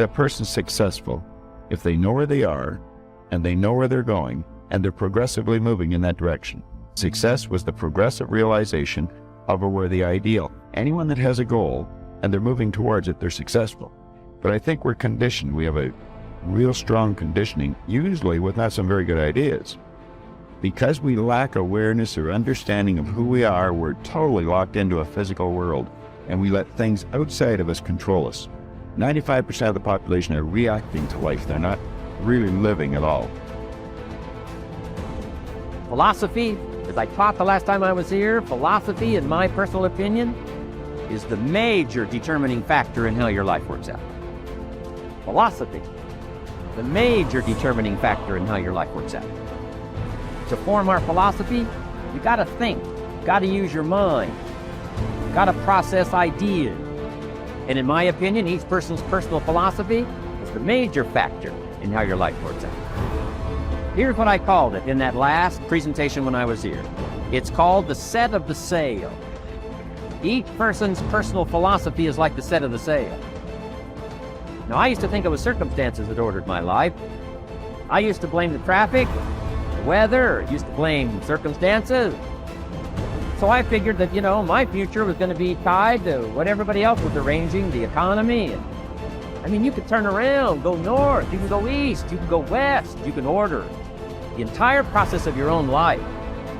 a person's successful if they know where they are and they know where they're going and they're progressively moving in that direction. Success was the progressive realization of a worthy ideal. Anyone that has a goal and they're moving towards it, they're successful. But I think we're conditioned. We have a real strong conditioning, usually with not some very good ideas. Because we lack awareness or understanding of who we are, we're totally locked into a physical world, and we let things outside of us control us. 95% of the population are reacting to life. They're not really living at all. Philosophy, as I taught the last time I was here, philosophy, in my personal opinion, is the major determining factor in how your life works out. Philosophy, the major determining factor in how your life works out. To form our philosophy, you gotta think, gotta use your mind, gotta process ideas. And in my opinion, each person's personal philosophy is the major factor in how your life works out. Here's what I called it in that last presentation when I was here. It's called the set of the sail. Each person's personal philosophy is like the set of the sail. Now, I used to think it was circumstances that ordered my life. I used to blame the traffic, the weather, used to blame circumstances. So I figured that, my future was going to be tied to what everybody else was arranging, the economy. And, you could turn around, go north, you can go east, you can go west, you can order the entire process of your own life.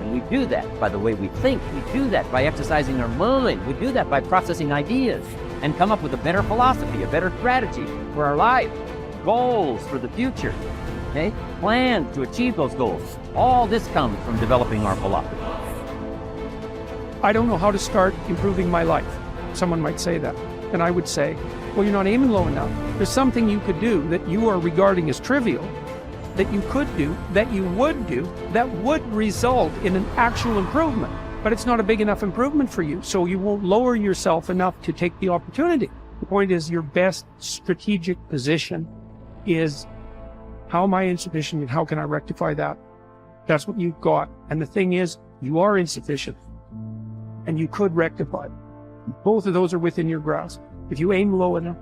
And we do that by the way we think. We do that by exercising our mind. We do that by processing ideas and come up with a better philosophy, a better strategy for our life, goals for the future, okay? Plans to achieve those goals. All this comes from developing our philosophy. I don't know how to start improving my life. Someone might say that. And I would say, well, you're not aiming low enough. There's something you could do that you are regarding as trivial, that you could do, that you would do, that would result in an actual improvement. But it's not a big enough improvement for you, so you won't lower yourself enough to take the opportunity. The point is, your best strategic position is, how am I insufficient and how can I rectify that? That's what you've got. And the thing is, you are insufficient and you could rectify it. Both of those are within your grasp. If you aim low enough.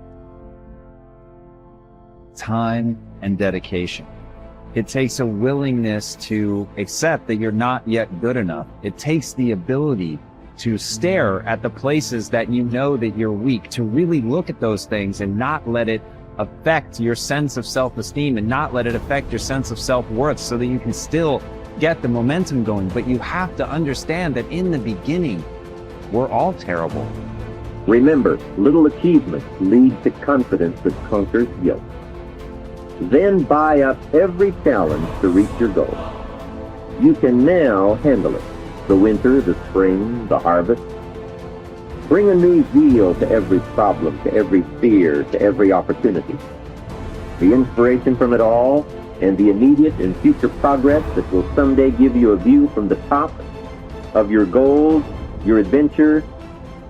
Time and dedication. It takes a willingness to accept that you're not yet good enough. It takes the ability to stare at the places that you know that you're weak, to really look at those things and not let it affect your sense of self-esteem and not let it affect your sense of self-worth, so that you can still get the momentum going. But you have to understand that in the beginning, we're all terrible. Remember, little achievements lead to confidence that conquers guilt. Then buy up every challenge to reach your goal. You can now handle it. The winter, the spring, the harvest. Bring a new zeal to every problem, to every fear, to every opportunity. The inspiration from it all and the immediate and future progress that will someday give you a view from the top of your goals, your adventure,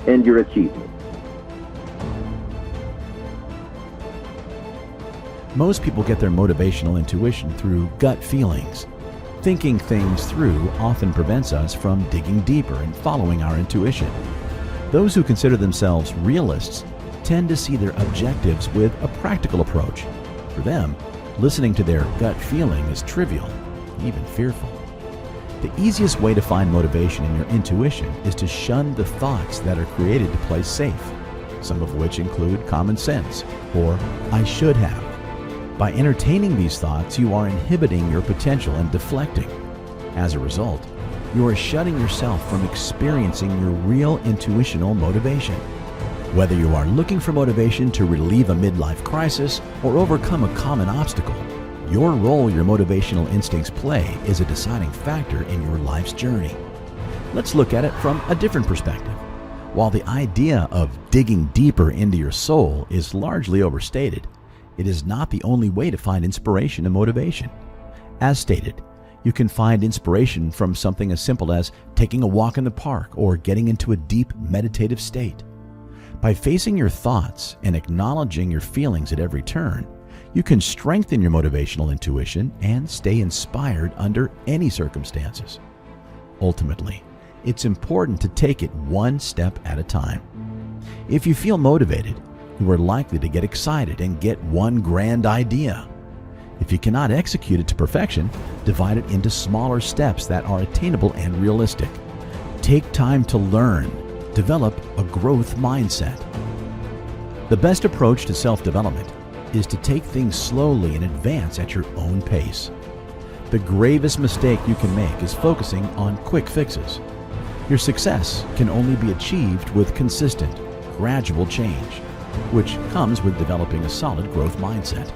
and your achievements. Most people get their motivational intuition through gut feelings. Thinking things through often prevents us from digging deeper and following our intuition. Those who consider themselves realists tend to see their objectives with a practical approach. For them, listening to their gut feeling is trivial, even fearful. The easiest way to find motivation in your intuition is to shun the thoughts that are created to play safe, some of which include common sense or I should have. By entertaining these thoughts, you are inhibiting your potential and deflecting. As a result, you are shutting yourself from experiencing your real intuitional motivation. Whether you are looking for motivation to relieve a midlife crisis or overcome a common obstacle, your role your motivational instincts play is a deciding factor in your life's journey. Let's look at it from a different perspective. While the idea of digging deeper into your soul is largely overstated, it is not the only way to find inspiration and motivation. As stated, you can find inspiration from something as simple as taking a walk in the park or getting into a deep meditative state. By facing your thoughts and acknowledging your feelings at every turn, you can strengthen your motivational intuition and stay inspired under any circumstances. Ultimately, it's important to take it one step at a time. If you feel motivated, you are likely to get excited and get one grand idea. If you cannot execute it to perfection, divide it into smaller steps that are attainable and realistic. Take time to learn. Develop a growth mindset. The best approach to self-development is to take things slowly and advance at your own pace. The gravest mistake you can make is focusing on quick fixes. Your success can only be achieved with consistent, gradual change, which comes with developing a solid growth mindset.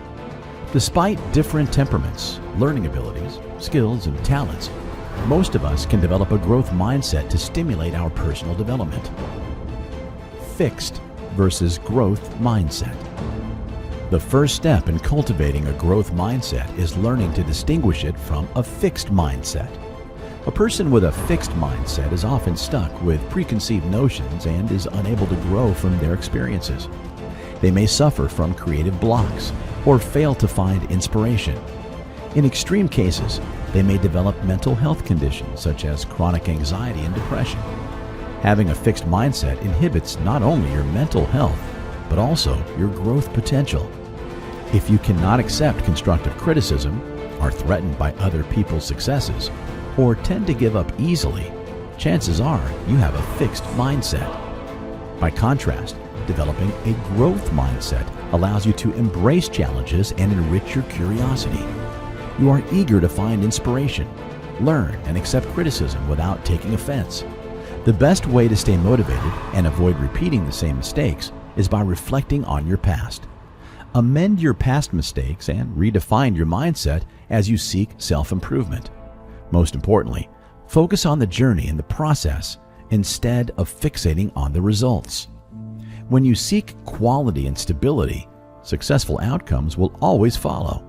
Despite different temperaments, learning abilities, skills, and talents, most of us can develop a growth mindset to stimulate our personal development. Fixed versus growth mindset. The first step in cultivating a growth mindset is learning to distinguish it from a fixed mindset. A person with a fixed mindset is often stuck with preconceived notions and is unable to grow from their experiences. They may suffer from creative blocks or fail to find inspiration. In extreme cases, they may develop mental health conditions such as chronic anxiety and depression. Having a fixed mindset inhibits not only your mental health, but also your growth potential. If you cannot accept constructive criticism, are threatened by other people's successes, or tend to give up easily, chances are you have a fixed mindset. By contrast, developing a growth mindset allows you to embrace challenges and enrich your curiosity. You are eager to find inspiration, learn, and accept criticism without taking offense. The best way to stay motivated and avoid repeating the same mistakes is by reflecting on your past. Amend your past mistakes and redefine your mindset as you seek self-improvement. Most importantly, focus on the journey and the process instead of fixating on the results. When you seek quality and stability, successful outcomes will always follow.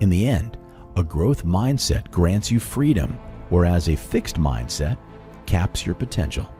In the end, a growth mindset grants you freedom, whereas a fixed mindset caps your potential.